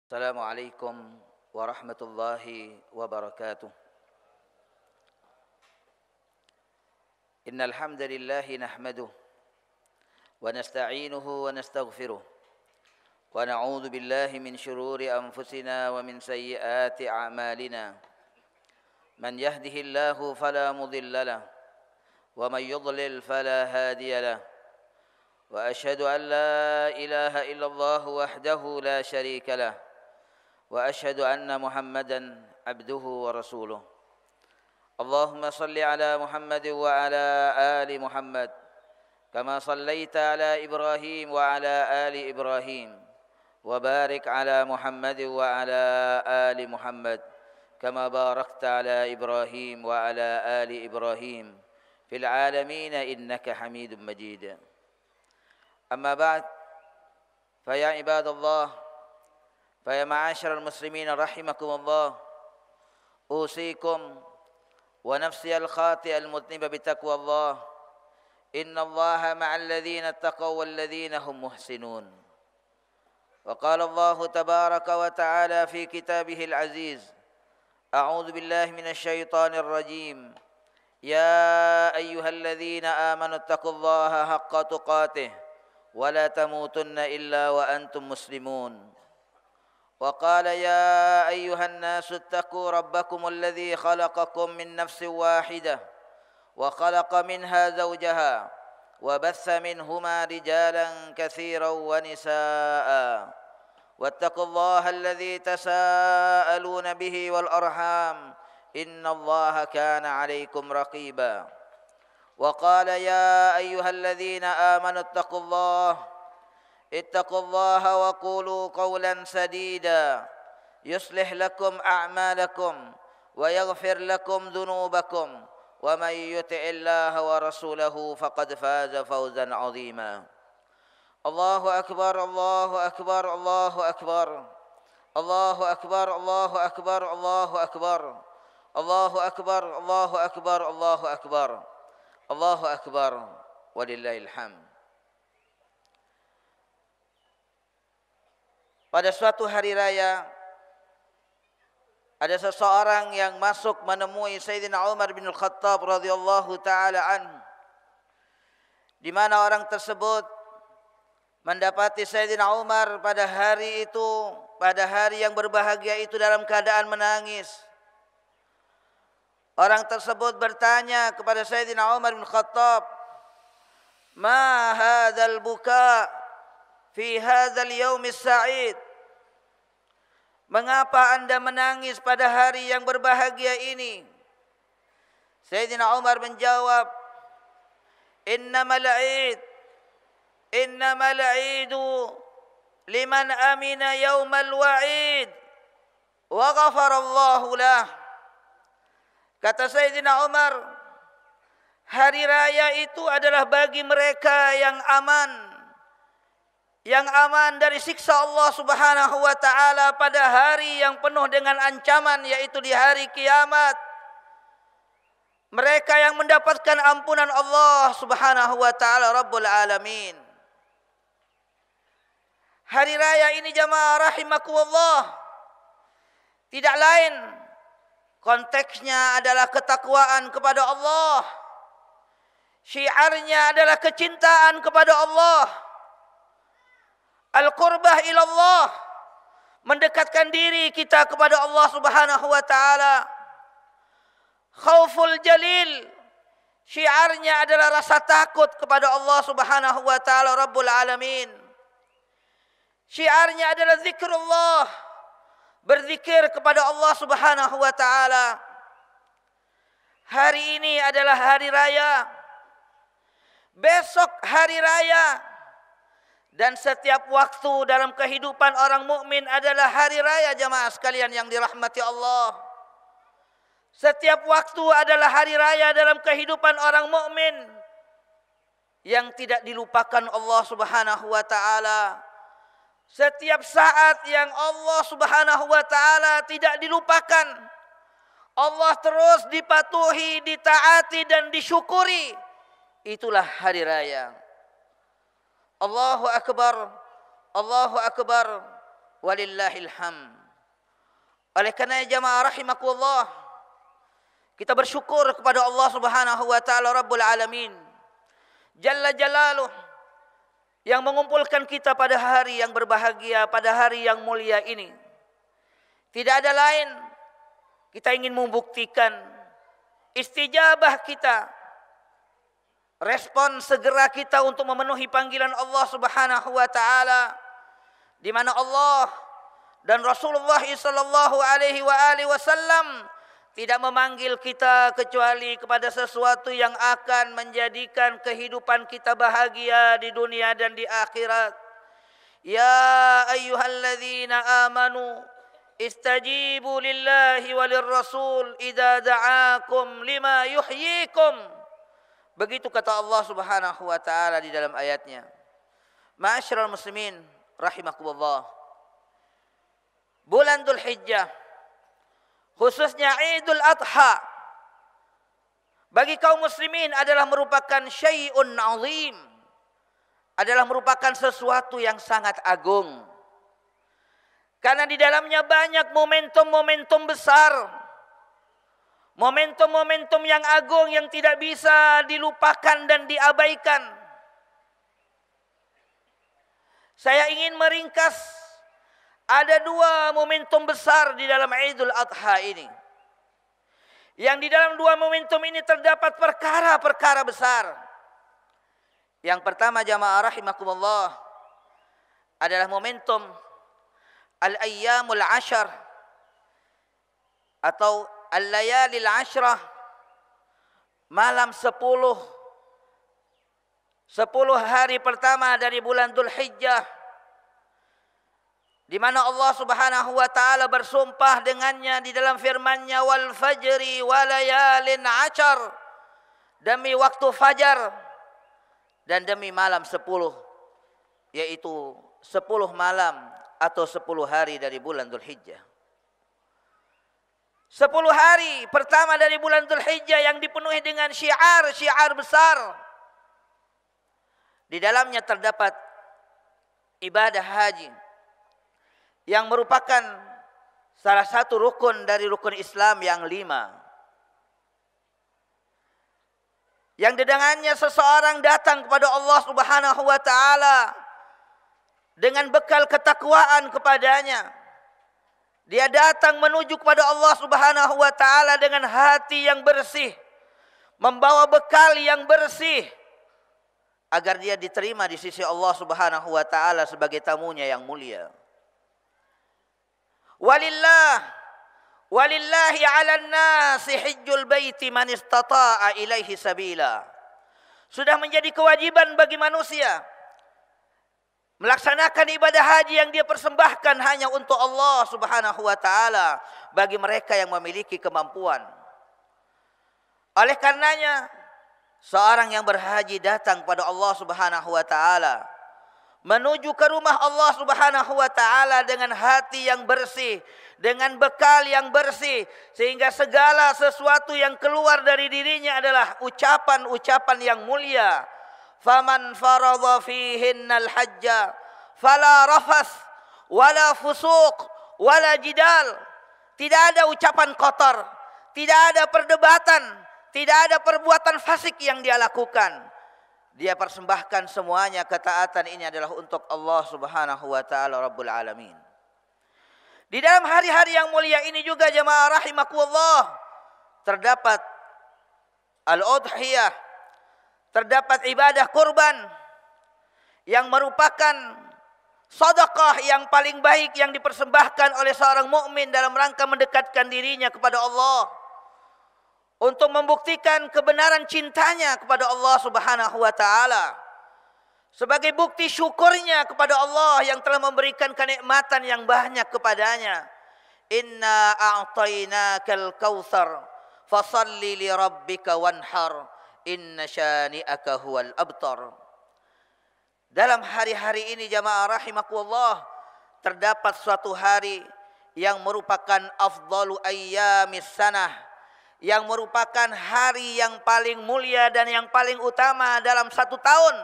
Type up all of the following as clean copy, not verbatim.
Assalamualaikum warahmatullahi wabarakatuh. Innal hamdalillah nahmaduhu wa nasta'inuhu wa nastaghfiruh wa na'udzu billahi min shururi anfusina wa min sayyiati a'malina. Man yahdihillahu fala mudilla lahu wa man yudlil fala hadiya lahu. Wa ashhadu an la ilaha illallah wahdahu la syarika lahu. وأشهد أن محمدا عبده ورسوله. اللهم صل على محمد وعلى آل محمد كما صليت على إبراهيم وعلى آل إبراهيم وبارك على محمد وعلى آل محمد كما باركت على إبراهيم وعلى آل إبراهيم في العالمين إنك حميد مجيد. أما بعد فيا عباد الله فيا معاشر المسلمين رحمكم الله، أوصيكم ونفسي الخاطئ المذنب بتقوى الله. إن الله مع الذين اتقوا والذين هم محسنون. وقال الله تبارك وتعالى في كتابه العزيز: أعوذ بالله من الشيطان الرجيم. يا أيها الذين آمنوا اتقوا الله حق تقاته ولا تموتن إلا وأنتم مسلمون. وقال: يا أيها الناس اتقوا ربكم الذي خلقكم من نفس واحدة وخلق منها زوجها وبث منهما رجالا كثيرا ونساء واتقوا الله الذي تساءلون به والأرحام إن الله كان عليكم رقيبا. وقال: يا أيها الذين آمنوا اتقوا الله وقولوا قولا سديدا يصلح لكم أعمالكم ويغفر لكم ذنوبكم ومن يطع الله ورسوله فقد فاز فوزا عظيما. الله أكبر الله أكبر الله أكبر الله أكبر الله أكبر الله أكبر الله أكبر الله أكبر الله أكبر الله أكبر ولله الحمد. Pada suatu hari raya, ada seseorang yang masuk menemui Sayyidina Umar bin Khattab radhiyallahu taala anhu, di mana orang tersebut mendapati Sayyidina Umar pada hari itu, pada hari yang berbahagia itu dalam keadaan menangis. Orang tersebut bertanya kepada Sayyidina Umar bin Khattab, "Ma hadzal buka fi hadzal yaumis sa'id?" Mengapa Anda menangis pada hari yang berbahagia ini? Sayyidina Umar menjawab, Innamal 'idu liman amina yaumal wa'id wa ghafarallahu lah." Kata Sayyidina Umar, hari raya itu adalah bagi mereka yang aman dari siksa Allah Subhanahu wa taala pada hari yang penuh dengan ancaman, yaitu di hari kiamat. Mereka yang mendapatkan ampunan Allah Subhanahu wa taala Rabbul Alamin. Hari raya ini jamaah rahimakumullah, tidak lain konteksnya adalah ketakwaan kepada Allah. Syiarnya adalah kecintaan kepada Allah. Al-qurbah ilallah, mendekatkan diri kita kepada Allah Subhanahu wa taala. Khauful jalil, syiarnya adalah rasa takut kepada Allah Subhanahu wa taala Rabbul Alamin. Syiarnya adalah zikrullah, berzikir kepada Allah Subhanahu wa taala. Hari ini adalah hari raya. Besok hari raya. Dan setiap waktu dalam kehidupan orang mukmin adalah hari raya, jamaah sekalian yang dirahmati Allah. Setiap waktu adalah hari raya dalam kehidupan orang mukmin yang tidak dilupakan Allah Subhanahu wa taala. Setiap saat yang Allah Subhanahu wa taala tidak dilupakan, Allah terus dipatuhi, ditaati dan disyukuri. Itulah hari raya. Allahu akbar, Allahu akbar, Walillahil hamd. Oleh karena jamaah rahimakumullah, kita bersyukur kepada Allah Subhanahu wa taala Rabbul Alamin Jalla Jalaluh yang mengumpulkan kita pada hari yang berbahagia, pada hari yang mulia ini. Tidak ada lain, kita ingin membuktikan istijabah kita, respon segera kita untuk memenuhi panggilan Allah Subhanahu wa taala, di mana Allah dan Rasulullah sallallahu alaihi wasallam tidak memanggil kita kecuali kepada sesuatu yang akan menjadikan kehidupan kita bahagia di dunia dan di akhirat. Ya ayyuhalladzina amanu istajibu lillahi walir rasul idza da'akum lima yuhyikum. Begitu kata Allah Subhanahu wa taala di dalam ayatnya. Ma'asyiral muslimin rahimakumullah. Bulan Dzulhijjah, khususnya Idul Adha, bagi kaum muslimin adalah merupakan syai'un azim, adalah merupakan sesuatu yang sangat agung. Karena di dalamnya banyak momentum-momentum besar, momentum-momentum yang agung yang tidak bisa dilupakan dan diabaikan. Saya ingin meringkas, ada dua momentum besar di dalam Idul Adha ini. Yang di dalam dua momentum ini terdapat perkara-perkara besar. Yang pertama jamaah rahimakumullah adalah momentum Al-Ayyamul Ashar atau Al-Layalil Ashrah, malam 10 hari pertama dari bulan Dzulhijjah, di mana Allah Subhanahu wa taala bersumpah dengannya di dalam firman-Nya, wal fajri walayalin ashar, demi waktu fajar dan demi malam 10, yaitu 10 malam atau 10 hari dari bulan Dzulhijjah. 10 hari pertama dari bulan Dzulhijjah yang dipenuhi dengan syiar-syiar besar. Di dalamnya terdapat ibadah haji yang merupakan salah satu rukun dari rukun Islam yang 5. Yang dengannya seseorang datang kepada Allah Subhanahu wa taala dengan bekal ketakwaan kepadanya. Dia datang menuju kepada Allah Subhanahu wa taala dengan hati yang bersih, membawa bekal yang bersih, agar dia diterima di sisi Allah Subhanahu wa taala sebagai tamunya yang mulia. Walillahi 'alan nasi hajjul baiti man istata'a ilaihi sabila. Sudah menjadi kewajiban bagi manusia melaksanakan ibadah haji yang dia persembahkan hanya untuk Allah Subhanahu wa taala bagi mereka yang memiliki kemampuan. Oleh karenanya, seorang yang berhaji datang kepada Allah Subhanahu wa taala, menuju ke rumah Allah Subhanahu wa taala dengan hati yang bersih, dengan bekal yang bersih, sehingga segala sesuatu yang keluar dari dirinya adalah ucapan-ucapan yang mulia. Faman faradha fihinnal hajja fala rafas wala fusuq wala jidal. Tidak ada ucapan kotor, tidak ada perdebatan, tidak ada perbuatan fasik yang dia lakukan. Dia persembahkan semuanya, ketaatan ini adalah untuk Allah Subhanahu wa taala Rabbul Alamin. Di dalam hari-hari yang mulia ini juga jamaah rahimakumullah terdapat al-udhiyah, terdapat ibadah kurban yang merupakan sedekah yang paling baik yang dipersembahkan oleh seorang mukmin dalam rangka mendekatkan dirinya kepada Allah, untuk membuktikan kebenaran cintanya kepada Allah Subhanahu wa taala, sebagai bukti syukurnya kepada Allah yang telah memberikan kenikmatan yang banyak kepadanya. Inna a'tainakal kautsar fasalli li rabbika wanhar inna syani'aka huwal abtar. Dalam hari-hari ini jamaah rahimakumullah terdapat suatu hari yang merupakan afdalu ayyamis sanah, yang merupakan hari yang paling mulia dan yang paling utama dalam satu tahun,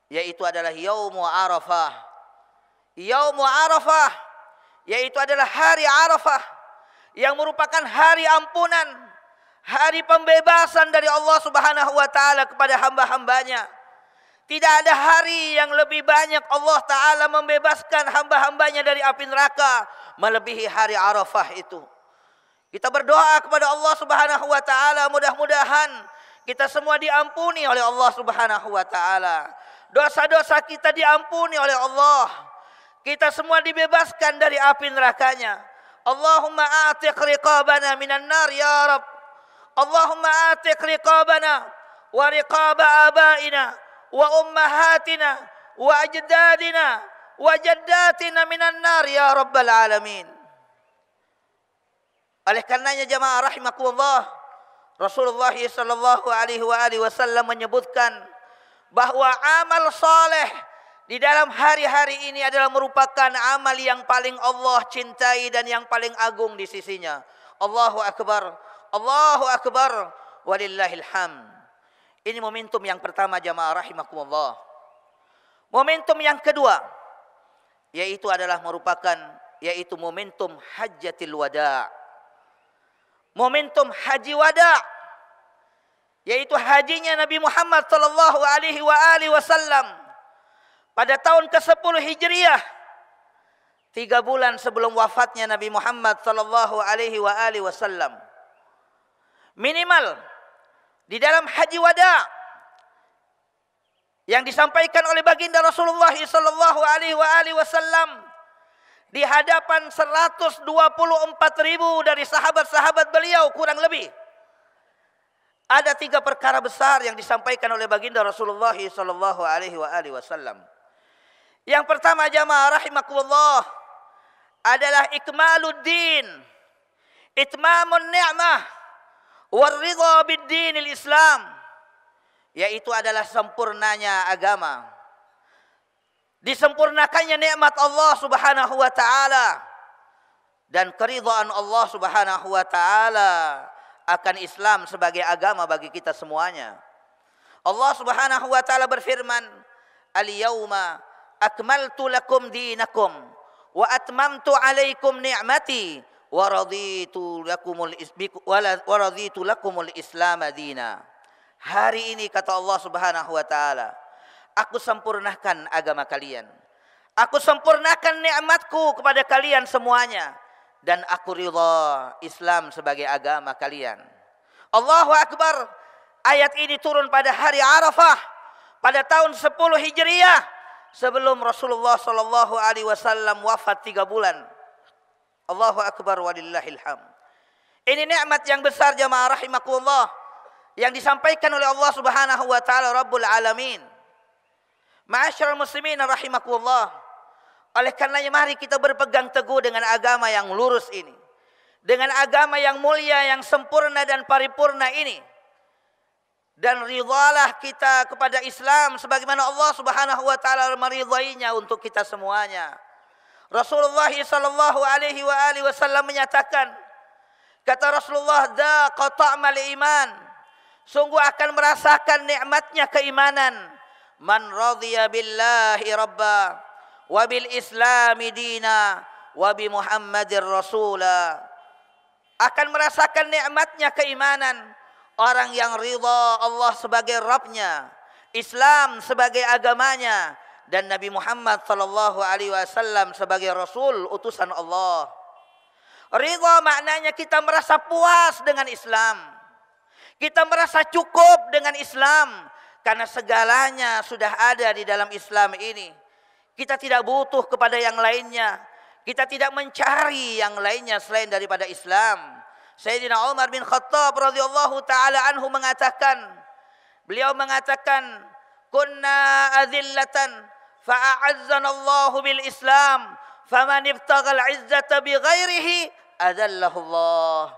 yaitu adalah Yaumul Arafah, Yaumu Arafah, yaitu adalah hari Arafah yang merupakan hari ampunan, hari pembebasan dari Allah Subhanahu wa taala kepada hamba-hambanya. Tidak ada hari yang lebih banyak Allah taala membebaskan hamba-hambanya dari api neraka melebihi hari Arafah itu. Kita berdoa kepada Allah Subhanahu wa taala, mudah-mudahan kita semua diampuni oleh Allah Subhanahu wa taala. Dosa-dosa kita diampuni oleh Allah. Kita semua dibebaskan dari api nerakanya. Allahumma atiq riqabana minan nar ya Rabb. Allahumma atiq riqabana wa riqaba abaina wa ummahatina wa ajdadina wa jaddatina minan nar ya Rabbal alamin. Oleh karenanya jamaah rahimakumullah, Rasulullah sallallahu alaihi wasallam menyebutkan bahwa amal saleh di dalam hari-hari ini adalah merupakan amal yang paling Allah cintai dan yang paling agung di sisinya. Allahu akbar, Allahu akbar, walillahil hamd. Ini momentum yang pertama jamaah rahimakumullah. Momentum yang kedua yaitu adalah yaitu momentum hajjatil wada'. Momentum haji wada', yaitu hajinya Nabi Muhammad sallallahu alaihi wasallam pada tahun ke-10 Hijriah, 3 bulan sebelum wafatnya Nabi Muhammad sallallahu alaihi wasallam. Minimal di dalam haji wada' yang disampaikan oleh baginda Rasulullah sallallahu alaihi wasallam di hadapan 124.000 dari sahabat-sahabat beliau kurang lebih. Ada 3 perkara besar yang disampaikan oleh baginda Rasulullah sallallahu alaihi wasallam. Yang pertama jamaah rahimakumullah adalah ikmaluddin, itmamun ni'mah, waridha bid-dinil Islam, yaitu adalah sempurnanya agama, disempurnakannya nikmat Allah Subhanahu wa taala dan keridhaan Allah Subhanahu wa taala akan Islam sebagai agama bagi kita semuanya. Allah Subhanahu wa taala berfirman, "Al-yauma akmaltu lakum dinakum wa atmamtu 'alaikum ni'mati wa raditu lakumul Islam dina." Hari ini kata Allah Subhanahu wa taala, aku sempurnakan agama kalian. Aku sempurnakan nikmatku kepada kalian semuanya dan aku ridha Islam sebagai agama kalian. Allahu akbar. Ayat ini turun pada hari Arafah pada tahun 10 Hijriah sebelum Rasulullah sallallahu alaihi wasallam wafat 3 bulan. Allahu akbar walillahil hamd. Ini nikmat yang besar jamaah rahimakumullah yang disampaikan oleh Allah Subhanahu wa taala Rabbul Alamin. Ma'asyiral muslimin rahimakumullah. Oleh karenanya mari kita berpegang teguh dengan agama yang lurus ini. Dengan agama yang mulia, yang sempurna dan paripurna ini. Dan ridhalah kita kepada Islam sebagaimana Allah Subhanahu wa taala meridhainya untuk kita semuanya. Rasulullah sallallahu alaihi wasallam menyatakan, kata Rasulullah, "Dzaqa ta'mal iman." Sungguh akan merasakan nikmatnya keimanan. Man radhiya billahi rabba wa bil islami dina wa bi Muhammadir rasula. Akan merasakan nikmatnya keimanan orang yang ridha Allah sebagai Rabbnya, Islam sebagai agamanya, dan Nabi Muhammad sallallahu alaihi wasallam sebagai Rasul utusan Allah. Ridha maknanya kita merasa puas dengan Islam. Kita merasa cukup dengan Islam karena segalanya sudah ada di dalam Islam ini. Kita tidak butuh kepada yang lainnya. Kita tidak mencari yang lainnya selain daripada Islam. Sayyidina Umar bin Khattab radhiyallahu taala anhu mengatakan, beliau mengatakan, "Kunna adillatan fa'azzana Allahu bil Islam, faman ibtaghal 'izzata bi ghairihi adallahu Allah."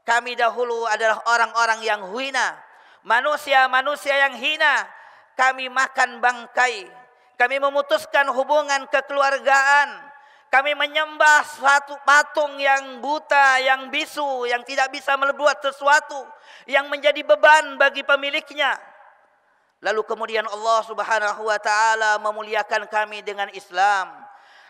Kami dahulu adalah orang-orang yang hina, manusia-manusia yang hina. Kami makan bangkai, kami memutuskan hubungan kekeluargaan, kami menyembah satu patung yang buta, yang bisu, yang tidak bisa berbuat sesuatu, yang menjadi beban bagi pemiliknya. Lalu kemudian Allah Subhanahu wa taala memuliakan kami dengan Islam.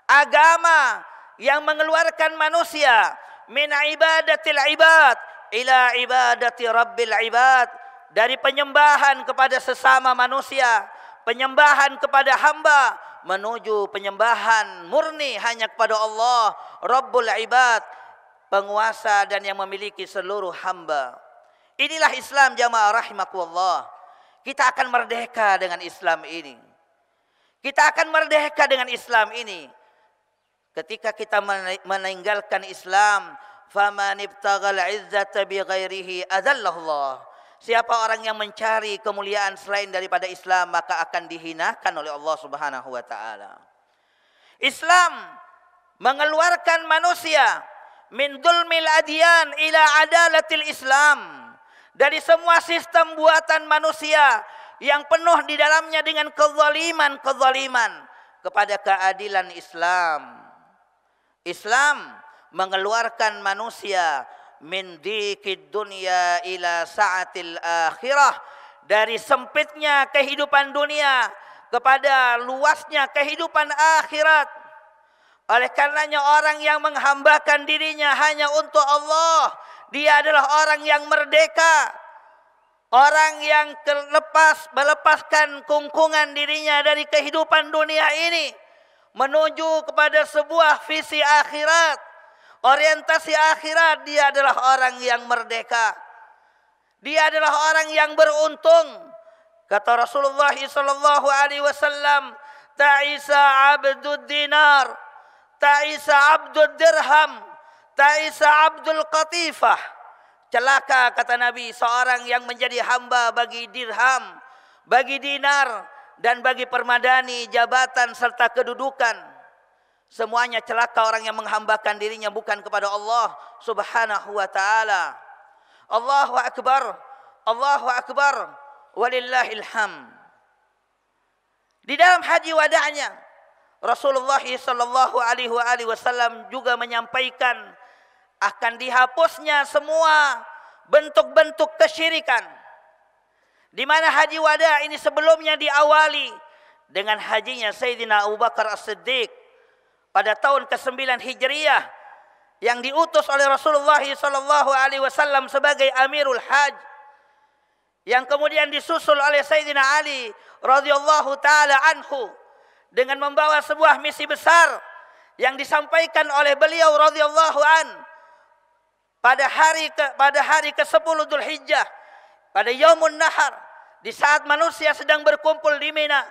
agama yang mengeluarkan manusia min ibadatil ibad ila ibadati rabbil ibad, dari penyembahan kepada sesama manusia, penyembahan kepada hamba, menuju penyembahan murni hanya kepada Allah Rabbul Ibad, penguasa dan yang memiliki seluruh hamba. Inilah Islam jamaah rahimakumullah. Kita akan merdeka dengan Islam ini. Kita akan merdeka dengan Islam ini ketika kita meninggalkan Islam. Faman ibtaghal izzata bighairihi adallallah. Siapa orang yang mencari kemuliaan selain daripada Islam, maka akan dihinakan oleh Allah Subhanahu wa taala. Islam mengeluarkan manusia min dzulmil adyan ila adalatil Islam, dari semua sistem buatan manusia yang penuh di dalamnya dengan kezaliman kepada keadilan Islam. Islam mengeluarkan manusia min dikid dunya ila sa'atil akhirah, dari sempitnya kehidupan dunia kepada luasnya kehidupan akhirat. Oleh karenanya orang yang menghambakan dirinya hanya untuk Allah, dia adalah orang yang merdeka. Orang yang melepaskan kungkungan dirinya dari kehidupan dunia ini menuju kepada sebuah visi akhirat, orientasi akhirat, dia adalah orang yang merdeka. Dia adalah orang yang beruntung. Kata Rasulullah sallallahu alaihi wasallam, ta'isa abdud dinar, ta'isa abdud dirham, ta'isa abdul qatifah. Celaka, kata Nabi, seorang yang menjadi hamba bagi dirham, bagi dinar, dan bagi permadani, jabatan serta kedudukan. Semuanya celaka orang yang menghambakan dirinya bukan kepada Allah Subhanahu wa taala. Allahu akbar, Allahu akbar, walillahil hamd. Di dalam haji wada'nya, Rasulullah sallallahu alaihi wasallam juga menyampaikan akan dihapusnya semua bentuk-bentuk kesyirikan. Di mana haji wada ini sebelumnya diawali dengan hajinya Sayyidina Abu Bakar As-Siddiq pada tahun ke-9 Hijriyah, yang diutus oleh Rasulullah sallallahu alaihi wasallam sebagai Amirul Hajj, yang kemudian disusul oleh Sayyidina Ali radhiyallahu taala anhu dengan membawa sebuah misi besar yang disampaikan oleh beliau radhiyallahu an pada hari ke-10 Dzulhijjah, pada Yaumun Nahar, di saat manusia sedang berkumpul di Mina,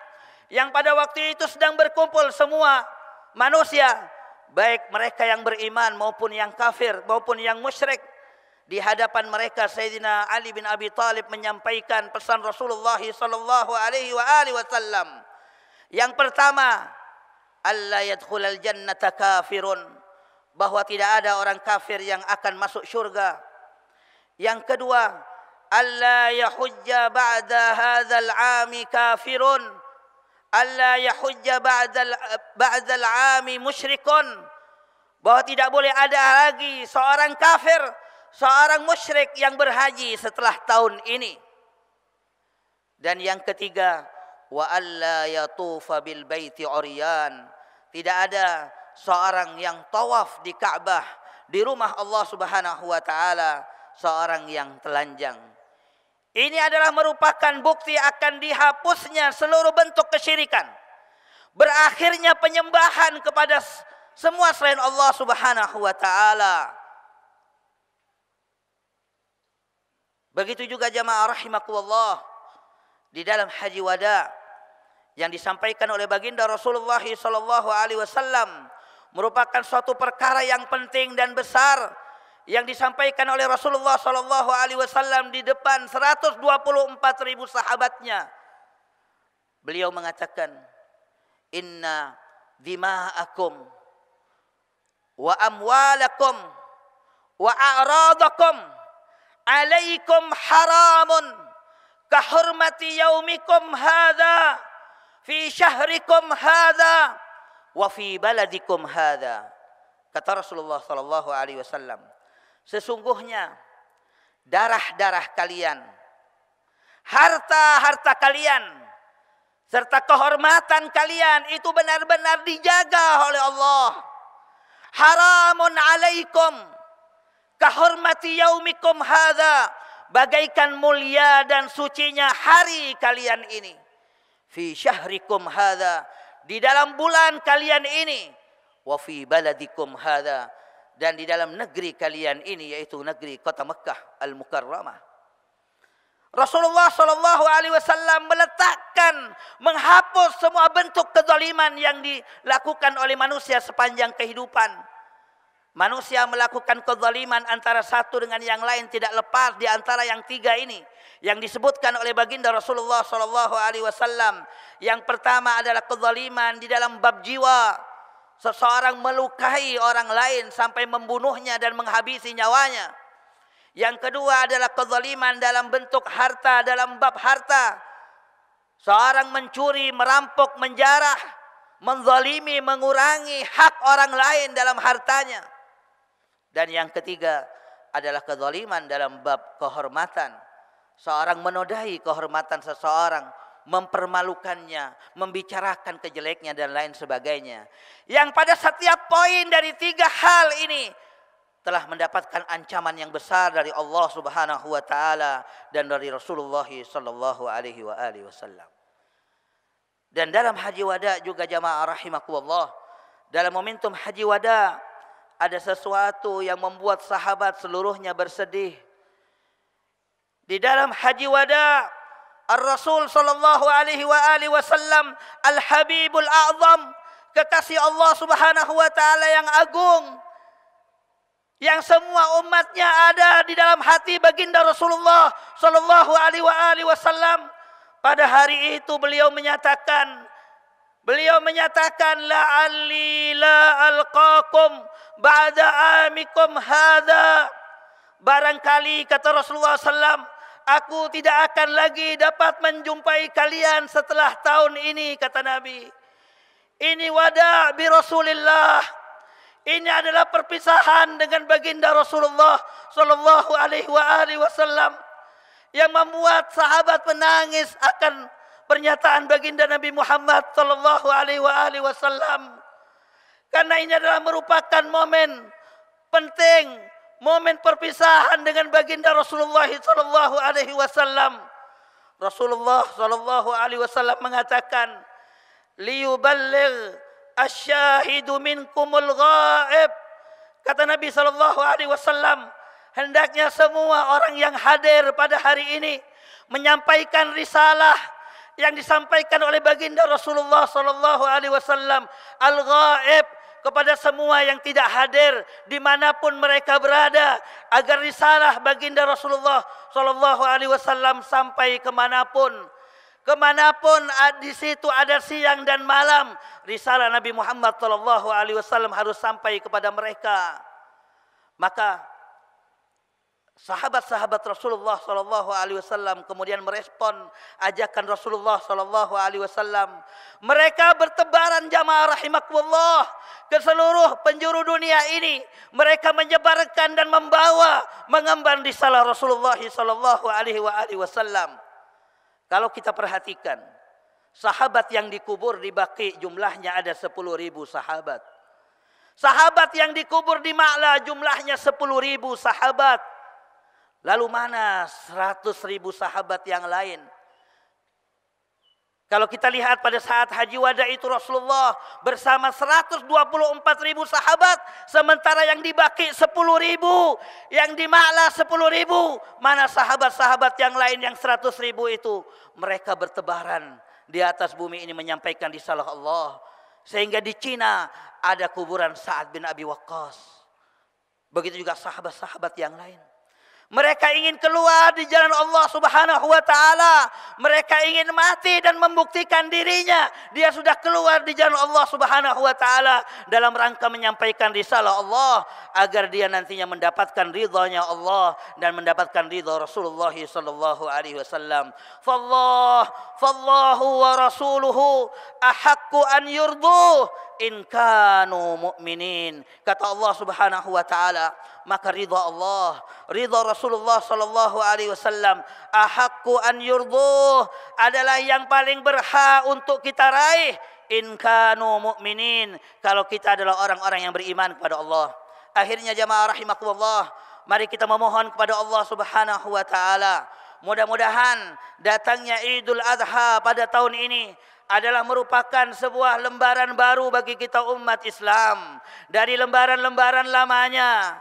yang pada waktu itu sedang berkumpul semua manusia, baik mereka yang beriman maupun yang kafir maupun yang musyrik. Di hadapan mereka Sayyidina Ali bin Abi Thalib menyampaikan pesan Rasulullah sallallahu alaihi wasallam. Yang pertama, alla yadkhulal jannata kafirun, bahwa tidak ada orang kafir yang akan masuk syurga. Yang kedua, alla yahujja ba'da hadzal 'ami kafirun, alla yahujja ba'dal 'ami musyrikun, bahwa tidak boleh ada lagi seorang kafir, seorang musyrik yang berhaji setelah tahun ini. Dan yang ketiga, wa alla yatufa bil baiti uryan, tidak ada seorang yang tawaf di Ka'bah, di rumah Allah Subhanahu wa taala, seorang yang telanjang. Ini adalah merupakan bukti akan dihapusnya seluruh bentuk kesyirikan, berakhirnya penyembahan kepada semua selain Allah Subhanahu wa taala. Begitu juga jamaah rahimakumullah, di dalam haji wada yang disampaikan oleh baginda Rasulullah sallallahu alaihi wasallam merupakan suatu perkara yang penting dan besar yang disampaikan oleh Rasulullah sallallahu alaihi wasallam di depan 124.000 sahabatnya. Beliau mengatakan, inna dima'akum wa amwalakum wa a'radakum alaikum haramun kahurmati yaumikum hadha fi syahrikum hadha wa fi baladikum hadha. Kata Rasulullah sallallahu alaihi wasallam, sesungguhnya darah-darah kalian, harta-harta kalian serta kehormatan kalian itu benar-benar dijaga oleh Allah. Haramun alaikum kahormati yaumikum hadza, bagaikan mulia dan sucinya hari kalian ini. Fi syahrikum hadza, di dalam bulan kalian ini. Wa fi baladikum hadza, dan di dalam negeri kalian ini, yaitu negeri kota Mekah Al-Mukarramah. Rasulullah sallallahu alaihi wasallam meletakkan, menghapus semua bentuk kezaliman yang dilakukan oleh manusia sepanjang kehidupan. Manusia melakukan kezaliman antara satu dengan yang lain tidak lepas di antara yang tiga ini yang disebutkan oleh baginda Rasulullah sallallahu alaihi wasallam. Yang pertama adalah kezaliman di dalam bab jiwa. Seseorang melukai orang lain sampai membunuhnya dan menghabisi nyawanya. Yang kedua adalah kezaliman dalam bentuk harta, dalam bab harta. Seorang mencuri, merampok, menjarah, menzalimi, mengurangi hak orang lain dalam hartanya. Dan yang ketiga adalah kezaliman dalam bab kehormatan. Seorang menodai kehormatan seseorang, mempermalukannya, membicarakan kejeleknya dan lain sebagainya. Yang pada setiap poin dari tiga hal ini telah mendapatkan ancaman yang besar dari Allah Subhanahu wa taala dan dari Rasulullah sallallahu alaihi wasallam. Dan dalam haji wada juga jamaah rahimakumullah, dalam momentum haji wada ada sesuatu yang membuat sahabat seluruhnya bersedih. Di dalam haji wada, Ar-Rasul sallallahu alaihi wasallam, Al-Habibul A'zam, kekasih Allah Subhanahu wa taala yang agung, yang semua umatnya ada di dalam hati baginda Rasulullah sallallahu alaihi wasallam. Pada hari itu beliau menyatakan la'alli la alqakum ba'da amikum hadza. Barangkali, kata Rasulullah sallam, aku tidak akan lagi dapat menjumpai kalian setelah tahun ini, kata Nabi. Ini wada' bi Rasulillah. Ini adalah perpisahan dengan baginda Rasulullah sallallahu alaihi wasallam yang membuat sahabat menangis akan pernyataan baginda Nabi Muhammad sallallahu alaihi wasallam. Karena ini adalah merupakan momen penting, momen perpisahan dengan baginda Rasulullah sallallahu alaihi wasallam. Rasulullah sallallahu alaihi wasallam mengatakan, liyuballigh asyahidu minkumul ghaib. Kata Nabi sallallahu alaihi wasallam, hendaknya semua orang yang hadir pada hari ini menyampaikan risalah yang disampaikan oleh baginda Rasulullah sallallahu alaihi wasallam al-ghaib kepada semua yang tidak hadir dimanapun mereka berada, agar risalah baginda Rasulullah sallallahu alaihi wasallam sampai kemanapun di situ ada siang dan malam, risalah Nabi Muhammad sallallahu alaihi wasallam harus sampai kepada mereka. Maka sahabat-sahabat Rasulullah sallallahu alaihi wasallam kemudian merespon ajakan Rasulullah sallallahu alaihi wasallam. Mereka bertebaran jamaah rahimakumullah ke seluruh penjuru dunia ini. Mereka menyebarkan dan mengemban risalah Rasulullah sallallahu alaihi wasallam. Kalau kita perhatikan, sahabat yang dikubur di Baqi jumlahnya ada 10.000 sahabat. Sahabat yang dikubur di Ma'la jumlahnya 10.000 sahabat. Lalu mana 100.000 sahabat yang lain? Kalau kita lihat pada saat haji wada itu Rasulullah bersama 124.000 sahabat. Sementara yang di Baqi 10.000, yang di Ma'la 10.000. Mana sahabat-sahabat yang lain yang 100.000 itu? Mereka bertebaran di atas bumi ini menyampaikan risalah Allah. Sehingga di Cina ada kuburan Sa'ad bin Abi Waqqas. Begitu juga sahabat-sahabat yang lain. Mereka ingin keluar di jalan Allah Subhanahu wa taala. Mereka ingin mati dan membuktikan dirinya dia sudah keluar di jalan Allah Subhanahu wa taala dalam rangka menyampaikan risalah Allah agar dia nantinya mendapatkan ridhanya Allah dan mendapatkan ridha Rasulullah sallallahu alaihi wasallam. Fallahu wa rasuluhu ahaqqu an yurduh in kanu mu'minin. Kata Allah Subhanahu wa taala, maka ridha Allah, ridha Rasulullah sallallahu alaihi wasallam ahaqqu an yurduh adalah yang paling berhak untuk kita raih in kanu mu'minin, kalau kita adalah orang-orang yang beriman kepada Allah. Akhirnya jamaah rahimakumullah, mari kita memohon kepada Allah Subhanahu wa taala, mudah-mudahan datangnya Idul Adha pada tahun ini adalah merupakan sebuah lembaran baru bagi kita umat Islam. Dari lembaran-lembaran lamanya,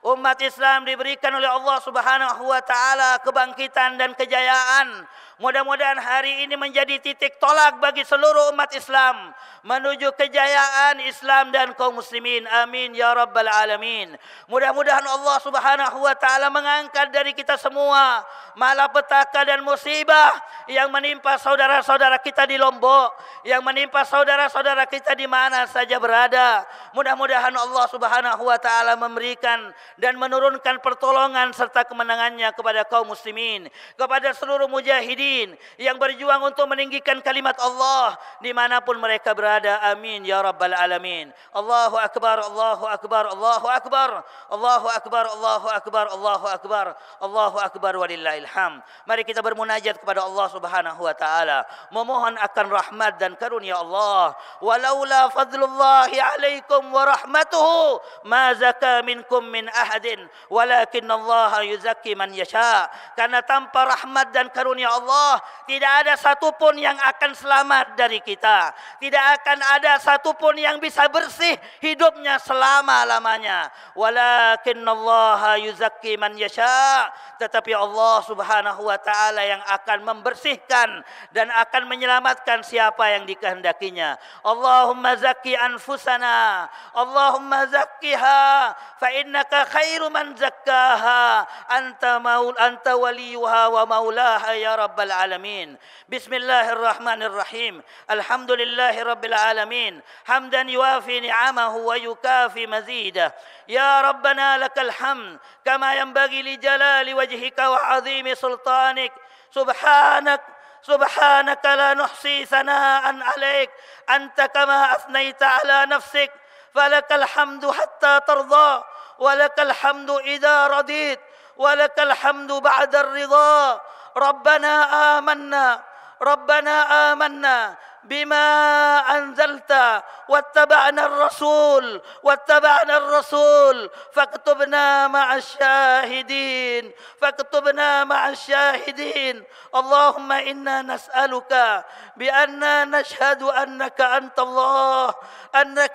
umat Islam diberikan oleh Allah Subhanahu wa taala kebangkitan dan kejayaan. Mudah-mudahan hari ini menjadi titik tolak bagi seluruh umat Islam menuju kejayaan Islam dan kaum muslimin. Amin ya rabbal alamin. Mudah-mudahan Allah Subhanahu wa taala mengangkat dari kita semua malapetaka dan musibah yang menimpa saudara-saudara kita di Lombok, yang menimpa saudara-saudara kita di mana saja berada. Mudah-mudahan Allah Subhanahu wa taala memberikan dan menurunkan pertolongan serta kemenangannya kepada kaum muslimin, kepada seluruh mujahidin yang berjuang untuk meninggikan kalimat Allah dimanapun mereka berada. Amin ya rabbal alamin. Allahu akbar, Allahu akbar, Allahu akbar, Allahu akbar, Allahu akbar, Allahu akbar, Allahu akbar walillahil hamd. Mari kita bermunajat kepada Allah Subhanahu wa taala, memohon akan rahmat dan karunia Allah. Walaula fadlullahi alaikum wa rahmatuhu ma zaka minkum min ahadin walakinallaha yuzakki man yasha. Karena tanpa rahmat dan karunia Allah tidak ada satupun yang akan selamat dari kita. Tidak akan ada satupun yang bisa bersih hidupnya selama-lamanya. Walakinallaha yuzakki man yasha. Tetapi Allah Subhanahu wa taala yang akan membersihkan dan akan menyelamatkan siapa yang dikehendakinya. Allahumma zakki anfusana, Allahumma zakkiha fa innaka khairu man zakkaha, anta waliyuha wa maulaha ya rabbal alamin. Bismillahirrahmanirrahim. Alhamdulillahi rabbil alamin. Hamdan yuafi ni'amahu wa yukafi mazidah. Ya rabbana lakal hamd kama yanbaghi li jalali wajhika wa 'azimi sultanik. Subhanaka la nuhsi sana'an 'alaik anta kama asnaita 'ala nafsik. Falakal hamdu hatta tarda wa lakal hamdu idza radit wa lakal hamdu ba'da ar-ridha. ربنا آمنا بما أنزلت واتبعنا الرسول فاكتبنا مع الشاهدين اللهم إنا نسألك بأننا نشهد أنك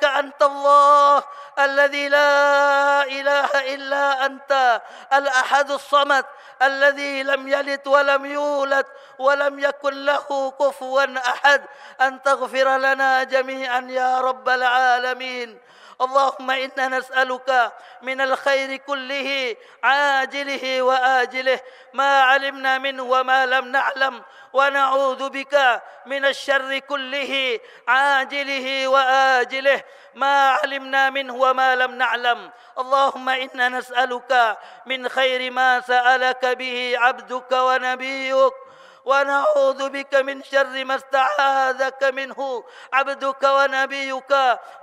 أنت الله الذي لا إله إلا أنت الأحد الصمد الذي لم يلد ولم يولد ولم يكن له كفوا أحد أن تغفر لنا جميعا يا رب العالمين. اللهم إنا نسألك من الخير كله عاجله وآجله ما علمنا منه وما لم نعلم ونعوذ بك من الشر كله عاجله وآجله ما علمنا منه وما لم نعلم. اللهم إنا نسألك من خير ما سألك به عبدك ونبيك ونعوذ بك من شر ما استعاذك منه عبدك ونبيك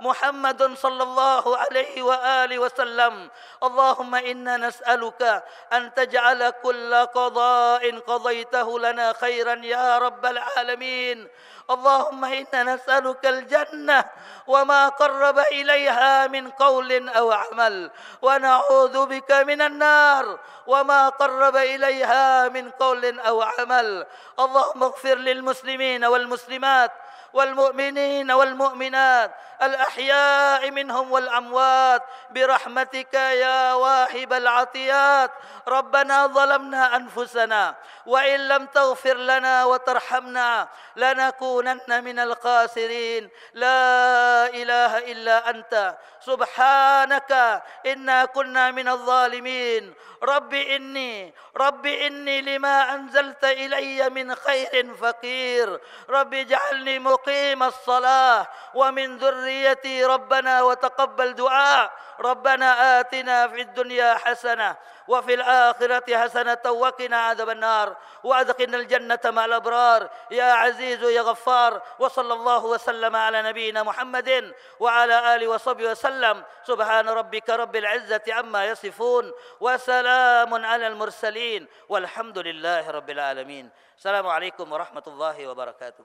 محمد صلى الله عليه وآله وسلم. اللهم إنا نسألك أن تجعل كل قضاء قضيته لنا خيرا يا رب العالمين. اللهم إنا نسألك الجنة وما قرب إليها من قول أو عمل ونعوذ بك من النار وما قرب إليها من قول أو عمل. اللهم اغفر للمسلمين والمسلمات والمؤمنين والمؤمنات الأحياء منهم والأموات برحمتك يا واهب العطيات. ربنا ظلمنا أنفسنا وإن لم تغفر لنا وترحمنا لنكونن من الخاسرين. لا إله إلا أنت سبحانك إنا كنا من الظالمين. رب إني لما أنزلت إلي من خير فقير. رب اجعلني مقيم الصلاة ومن ذريتي ربنا وتقبل دعاء. ربنا آتنا في الدنيا حسنة وفي الآخرة حسنة وقنا عذاب النار وأدخلنا الجنة مع الأبرار يا عزيز يا غفار. وصلى الله وسلم على نبينا محمد وعلى آله وصحبه وسلم. سبحان ربك رب العزة عما يصفون وسلام على المرسلين والحمد لله رب العالمين. السلام عليكم ورحمة الله وبركاته.